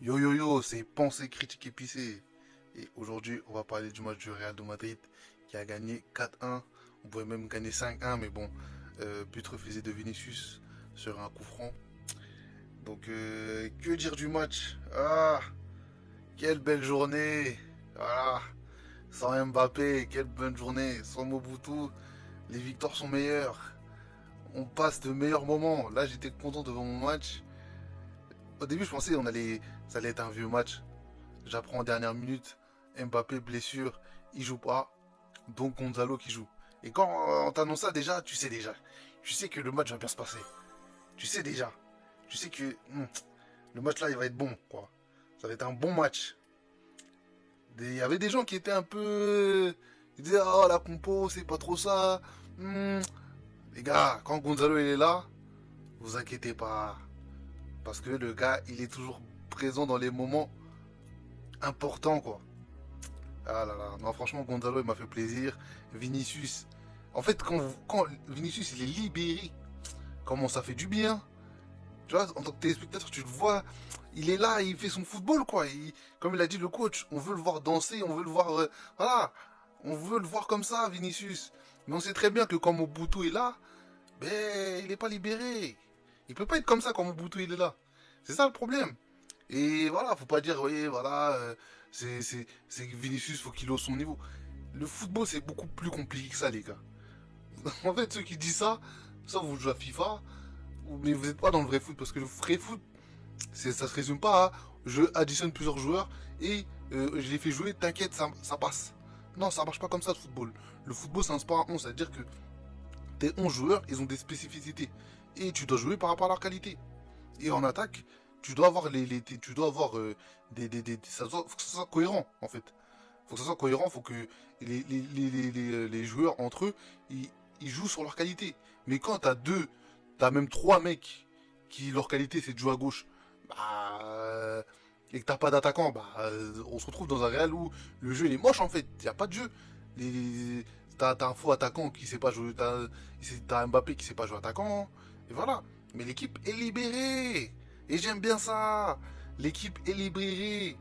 Yo yo yo, c'est Pensée Critique Épicée. Et aujourd'hui, on va parler du match du Real de Madrid qui a gagné 4-1. On pouvait même gagner 5-1, mais bon, but refusé de Vinicius sur un coup franc. Donc, que dire du match? Ah, quelle belle journée! Voilà, sans Mbappé, quelle bonne journée! Sans Mobutu, les victoires sont meilleures. On passe de meilleurs moments. Là, j'étais content devant mon match. Au début, je pensais ça allait être un vieux match. J'apprends en dernière minute, Mbappé blessure, il joue pas, donc Gonzalo qui joue. Et quand on t'annonce ça déjà, tu sais déjà. Tu sais que le match va bien se passer. Tu sais déjà. Tu sais que le match là, il va être bon, quoi. Ça va être un bon match. Il y avait des gens qui étaient un peu... Ils disaient, oh la compo, c'est pas trop ça. Les gars, quand Gonzalo il est là, vous inquiétez pas. Parce que le gars, il est toujours présent dans les moments importants, quoi. Ah là là, non franchement Gonzalo il m'a fait plaisir. Vinicius, en fait quand Vinicius il est libéré, comment ça fait du bien. Tu vois, en tant que téléspectateur tu le vois, il est là, il fait son football quoi. Comme il a dit le coach, on veut le voir danser, on veut le voir, voilà, on veut le voir comme ça Vinicius. Mais on sait très bien que quand Mobutu est là, ben il est pas libéré. Il peut pas être comme ça quand Mobutu il est là. C'est ça le problème. Et voilà, faut pas dire, oui, voilà, c'est Vinicius, faut qu'il ose son niveau. Le football, c'est beaucoup plus compliqué que ça, les gars. En fait, ceux qui disent ça, soit vous jouez à FIFA, mais vous n'êtes pas dans le vrai foot, parce que le vrai foot, ça se résume pas à je additionne plusieurs joueurs et je les fais jouer, t'inquiète, ça passe. Non, ça marche pas comme ça le football. Le football, c'est un sport à 11, c'est-à-dire que tes 11 joueurs, ils ont des spécificités. Et tu dois jouer par rapport à leur qualité. Et en attaque, tu dois avoir tu dois avoir faut que ça soit cohérent en fait. Faut que ça soit cohérent, faut que les joueurs entre eux, ils jouent sur leur qualité. Mais quand t'as même trois mecs qui leur qualité c'est de jouer à gauche, et que t'as pas d'attaquant, on se retrouve dans un Real où le jeu il est moche en fait. Y a pas de jeu. T'as un faux attaquant qui sait pas jouer, t'as Mbappé qui sait pas jouer attaquant, et voilà. Mais l'équipe est libérée. Et j'aime bien ça. L'équipe est libérée.